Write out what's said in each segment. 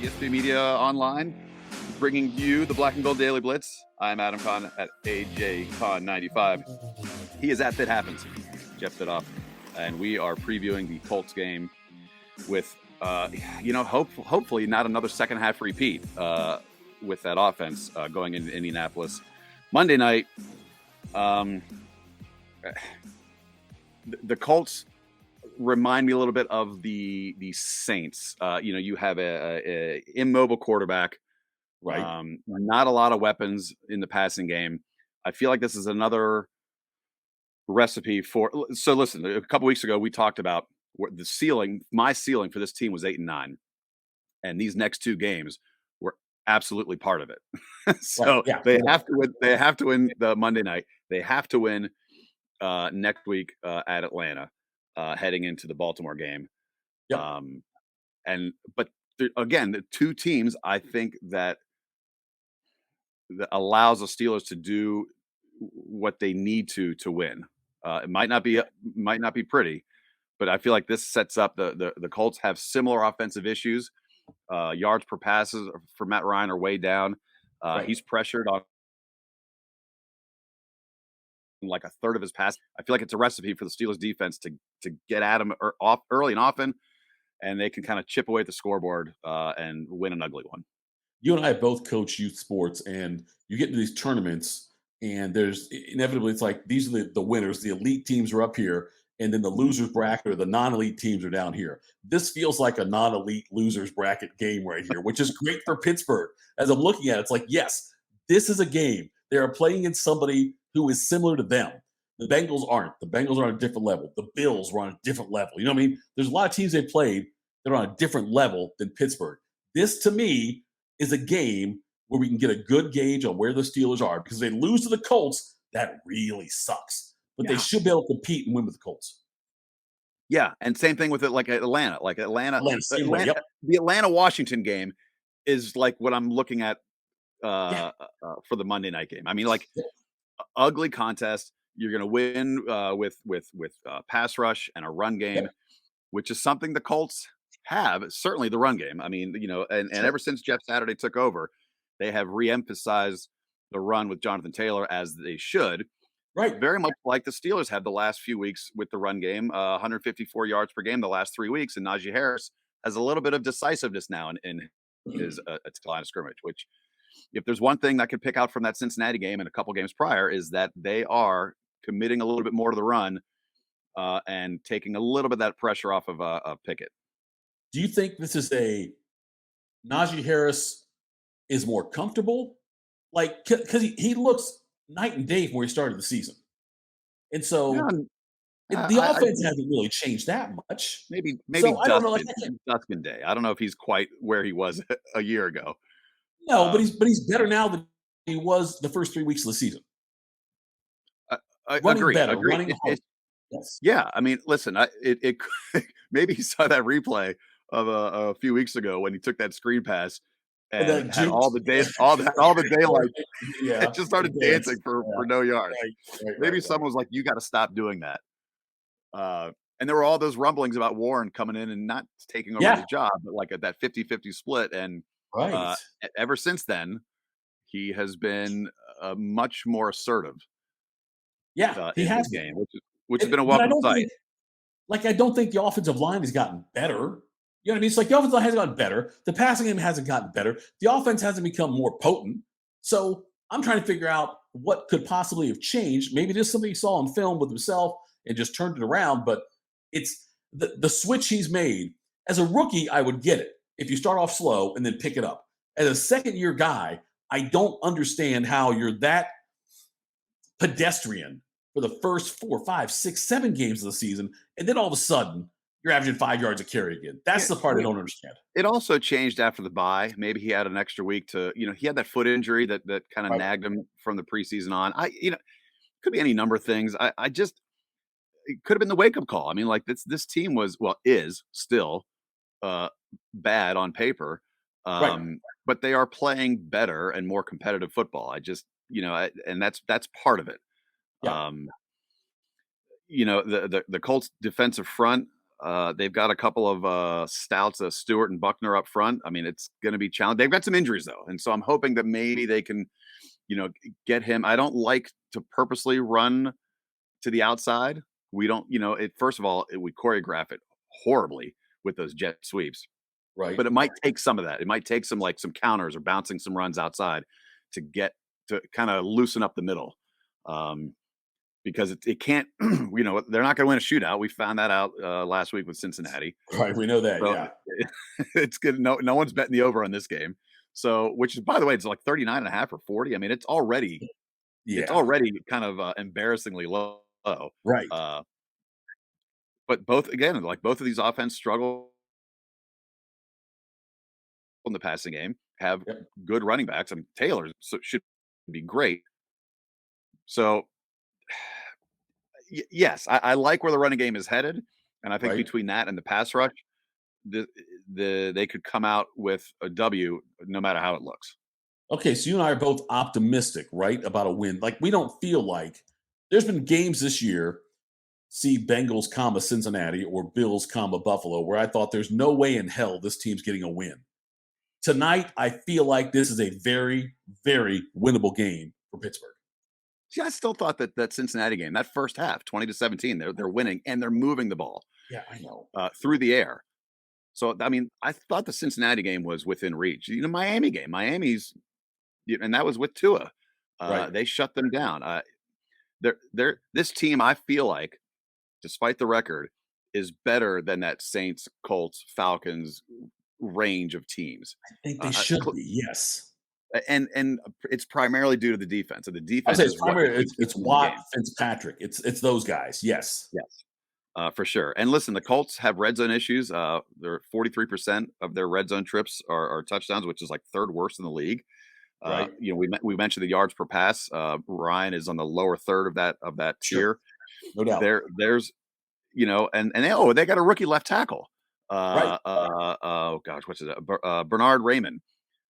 ESP Media Online, bringing you the Black and Gold Daily Blitz. I'm Adam Kahn at AJCon95. He is at Fit Happens, Jeff Fidoff, and we are previewing the Colts game with, hopefully not another second half repeat with that offense going into Indianapolis Monday night. The Colts remind me a little bit of the Saints. You have a immobile quarterback, right? Not a lot of weapons in the passing game. I feel like this is another recipe for. So listen, a couple weeks ago we talked about the ceiling. My ceiling for this team was 8-9, and these next two games were absolutely part of it. So right, yeah. They have to win. They have to win the Monday night. They have to win next week at Atlanta. Heading into the Baltimore game. Yep. But again, the two teams I think that allows the Steelers to do what they need to win. It might not be pretty, but I feel like this sets up the Colts have similar offensive issues. Yards per passes for Matt Ryan are way down. Right. He's pressured on like a third of his pass. I feel like it's a recipe for the Steelers defense to get at him off early and often, and they can kind of chip away at the scoreboard and win an ugly one. You and I both coach youth sports, and you get into these tournaments, and there's inevitably, it's like these are the winners. The elite teams are up here, and then the losers bracket or the non-elite teams are down here. This feels like a non-elite losers bracket game right here, which is great for Pittsburgh. As I'm looking at it, it's like, yes, this is a game. They are playing against somebody who is similar to them. The Bengals aren't. The Bengals are on a different level. The Bills were on a different level. You know what I mean? There's a lot of teams they played that are on a different level than Pittsburgh. This, to me, is a game where we can get a good gauge on where the Steelers are, because if they lose to the Colts, that really sucks. But they should be able to compete and win with the Colts. Yeah, and same thing with it, like Atlanta. Yep. The Atlanta-Washington game is like what I'm looking at for the Monday night game. I mean, like, ugly contest. You're going to win with pass rush and a run game, which is something the Colts have. Certainly the run game. I mean, and ever since Jeff Saturday took over, they have re-emphasized the run with Jonathan Taylor, as they should. Right. Very much like the Steelers have the last few weeks with the run game, 154 yards per game the last 3 weeks, and Najee Harris has a little bit of decisiveness now in his line of scrimmage, which, if there's one thing that could pick out from that Cincinnati game and a couple games prior, is that they are committing a little bit more to the run and taking a little bit of that pressure off of Pickett. Do you think this is Najee Harris is more comfortable? Like, because he looks night and day from where he started the season. And so the offense hasn't really changed that much. Maybe so I don't know, Dustin Day. I don't know if he's quite where he was a year ago. No, but he's better now than he was the first 3 weeks of the season. Agree. Yes. Yeah, I mean, listen, it maybe you saw that replay of a few weeks ago when he took that screen pass and had all the daylight. Yeah, it just started dancing for no yards. Maybe someone was like, "You got to stop doing that." And there were all those rumblings about Warren coming in and not taking over the job, but like at that 50-50 split. And ever since then, he has been much more assertive. Yeah, he has this game, which has been a welcome sight. I don't think the offensive line has gotten better. You know what I mean? It's like the offensive line hasn't gotten better. The passing game hasn't gotten better. The offense hasn't become more potent. So I'm trying to figure out what could possibly have changed. Maybe just something he saw on film with himself and just turned it around. But it's the switch he's made. As a rookie, I would get it if you start off slow and then pick it up. As a second-year guy, I don't understand how you're that pedestrian for the first 4, 5, 6, 7 games of the season, and then all of a sudden you're averaging 5 yards a carry again. That's the part I don't understand. It also changed after the bye. Maybe he had an extra week to, he had that foot injury that kind of nagged him from the preseason on. Could be any number of things. It could have been the wake-up call. I mean, like this team is still bad on paper, but they are playing better and more competitive football. And that's part of it. Yeah. The Colts defensive front They've got a couple of stouts, Stewart and Buckner up front. I mean, it's going to be challenging. They've got some injuries though, and so I'm hoping that maybe they can, get him. I don't like to purposely run to the outside. We don't, first of all, we choreograph it horribly with those jet sweeps, Right. but it might take some of that. It might take some counters or bouncing some runs outside to get to kind of loosen up the middle. Um, because it can't, they're not going to win a shootout. We found that out last week with Cincinnati. Right. We know that. So Yeah. it's good. No one's betting the over on this game. So, which is, by the way, it's like 39 and a half or 40. I mean, it's Yeah. already kind of embarrassingly low. Right. Uh, but both, again, like both of these offense struggle in the passing game, have Yep. good running backs. I mean, Taylor should be great. So, yes, I like where the running game is headed. And I think Right. between that and the pass rush, the they could come out with a W no matter how it looks. Okay, so you and I are both optimistic, right, about a win. Like we don't feel like there's been games this year, see Bengals, comma Cincinnati, or Bills, comma Buffalo, where I thought there's no way in hell this team's getting a win. Tonight, I feel like this is a very, very winnable game for Pittsburgh. See, I still thought that Cincinnati game, that first half, 20-17, they're winning and they're moving the ball Yeah, I know. through the air. So I mean, I thought the Cincinnati game was within reach. Miami game, and that was with Tua. Right. They shut them down. They're this team. I feel like, despite the record, is better than that Saints, Colts, Falcons range of teams. I think they Uh, should be. Yes. and it's primarily due to the defense. So the I'd defense say it's is what primary. keeps It's them in the Watt, game. Fitzpatrick. It's those guys. Yes. Yes, for sure. And listen, the Colts have red zone issues. They're 43% of their red zone trips are touchdowns, which is like third worst in the league. Right. We mentioned the yards per pass. Ryan is on the lower third of that Sure. tier. No doubt. There's they got a rookie left tackle. Right. Oh gosh, what's it? Bernard Raymond.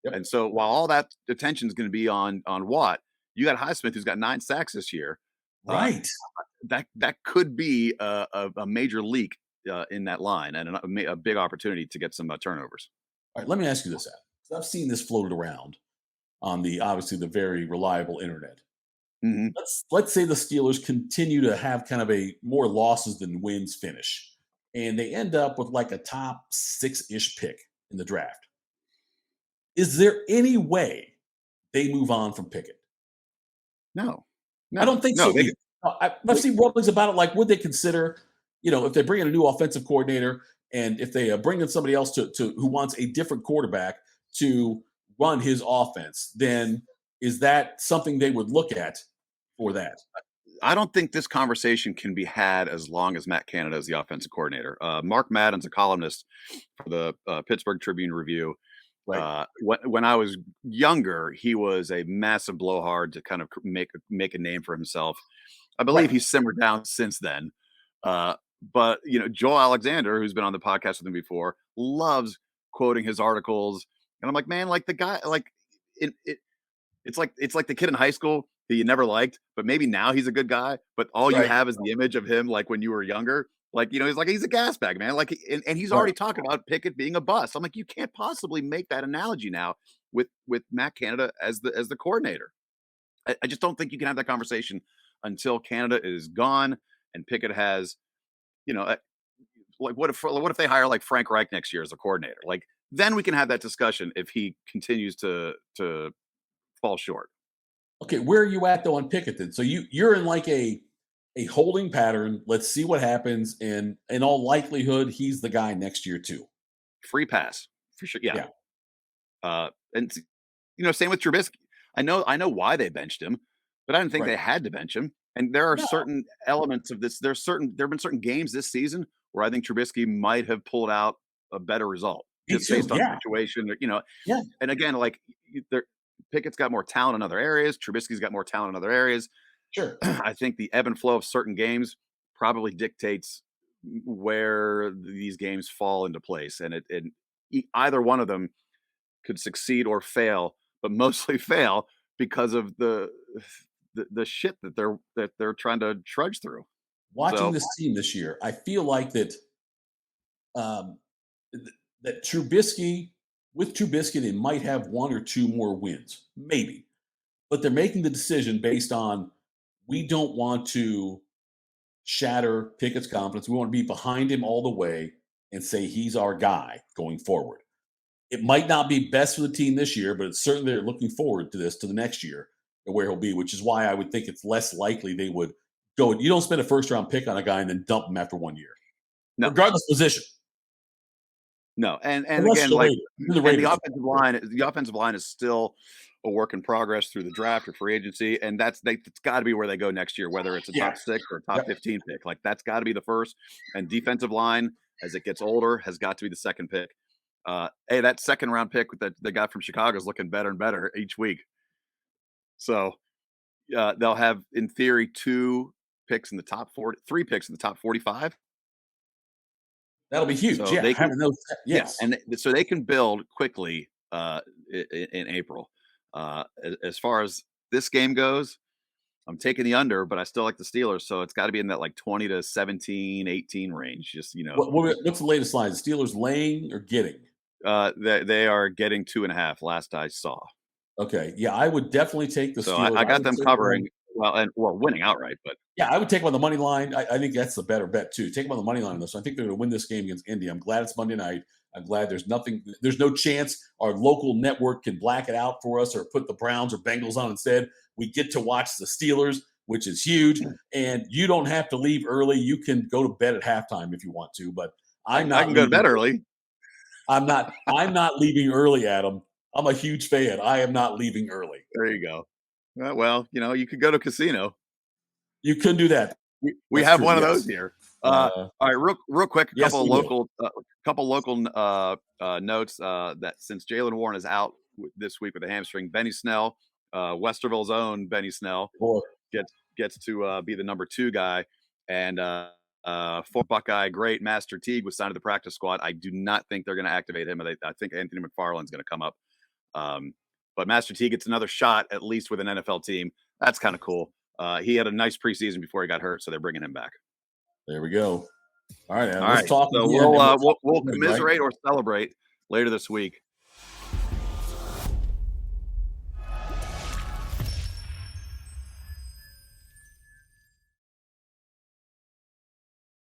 Yep. And so while all that attention is going to be on Watt, you got Highsmith who's got 9 sacks this year. Uh, Right. that could be a major leak in that line and a big opportunity to get some turnovers. All right. Let me ask you this, Adam. 'Cause I've seen this floated around on the obviously the very reliable internet. Mhm. Let's say the Steelers continue to have kind of a more losses than wins finish, and they end up with like a top 6-ish pick in the draft. Is there any way they move on from Pickett? No, I don't no, think no. so either. I've They seen rumblings about it. Like, would they consider, if they bring in a new offensive coordinator and if they bring in somebody else to who wants a different quarterback to run his offense, then is that something they would look at for that? I don't think this conversation can be had as long as Matt Canada is the offensive coordinator. Mark Madden's a columnist for the Pittsburgh Tribune Review. Right. When I was younger, he was a massive blowhard to kind of make a name for himself. I believe Right. he's simmered down since then. But Joel Alexander, who's been on the podcast with him before, loves quoting his articles, and I'm like, man, like the guy, like it it's like the kid in high school who you never liked, but maybe now he's a good guy, but all you Right. have is the image of him like when you were younger. Like, he's a gas bag, man. Like, and he's Right. already talking about Pickett being a bust. I'm like, you can't possibly make that analogy now with Matt Canada as the coordinator. I just don't think you can have that conversation until Canada is gone and Pickett has, you know, uh, like what if they hire like Frank Reich next year as a coordinator? Like, then we can have that discussion if he continues to fall short. Okay. Where are you at though on Pickett then? So you're in like a holding pattern. Let's see what happens, and in all likelihood, he's the guy next year too. Free pass for sure. Yeah. Yeah. And same with Trubisky. I know why they benched him, but I didn't think Right. they had to bench him. And there are No. certain elements of this. There have been certain games this season where I think Trubisky might have pulled out a better result Me just too. based on Yeah. situation. Yeah. And again, like Pickett's got more talent in other areas. Trubisky's got more talent in other areas. Sure. I think the ebb and flow of certain games probably dictates where these games fall into place, and either one of them could succeed or fail, but mostly fail because of the shit that they're trying to trudge through. Watching So this team this year, I feel like that um, that Trubisky, with Trubisky, they might have one or two more wins, maybe. But they're making the decision based on we don't want to shatter Pickett's confidence. We want to be behind him all the way and say he's our guy going forward. It might not be best for the team this year, but it's certainly they're looking forward to this to the next year and where he'll be, which is why I would think it's less likely they would go. You don't spend a first round pick on a guy and then dump him after 1 year, No, regardless of position. no, and Unless again, you're the like, Raiders. You're the and Raiders. the offensive line is still a work in progress through the draft or free agency, and it's got to be where they go next year, whether it's a Yeah. top 6 or a top Yep. 15 pick. Like that's got to be the first. And defensive line, as it gets older, has got to be the second pick. Hey, that second round pick that the guy from Chicago is looking better and better each week. So they'll have, in theory, 2 picks in the top 40, 3 picks in the top 45. That'll be huge. So Yeah. they can, Having those, yeah, yes. and so they can build quickly in April. As far as this game goes, I'm taking the under, but I still like the Steelers. So it's got to be in that like 20 to 17, 18 range. Just, What's the latest line? The Steelers laying or getting? they are getting 2.5 last I saw. Okay. Yeah, I would definitely take the So Steelers. I got would them take covering, them. winning outright. But Yeah, I would take them on the money line. I think that's the better bet too. Take them on the money line on this. I think they're going to win this game against Indy. I'm glad it's Monday night. I'm glad there's no chance our local network can black it out for us or put the Browns or Bengals on instead. We get to watch the Steelers, which is huge. And you don't have to leave early. You can go to bed at halftime if you want to, but I I'm not can go to leaving bed early. I'm not leaving early, Adam. I'm a huge fan. I am not leaving early. There you go. Well, you could go to a casino. You couldn't do that. We That's have true, one of yes. those here. All right, real quick, a Yes, couple of we do. local notes that since Jalen Warren is out this week with a hamstring, Benny Snell, Westerville's own Benny Snell, Boy, gets to be the number 2 guy, and for Buckeye great Master Teague was signed to the practice squad. I do not think they're going to activate him. I think Anthony McFarland's going to come up, but Master Teague gets another shot at least with an NFL team. That's kind of cool. He had a nice preseason before he got hurt, so they're bringing him back. there we go. All right, Adam, All let's right, talk so again. we'll commiserate or celebrate later this week.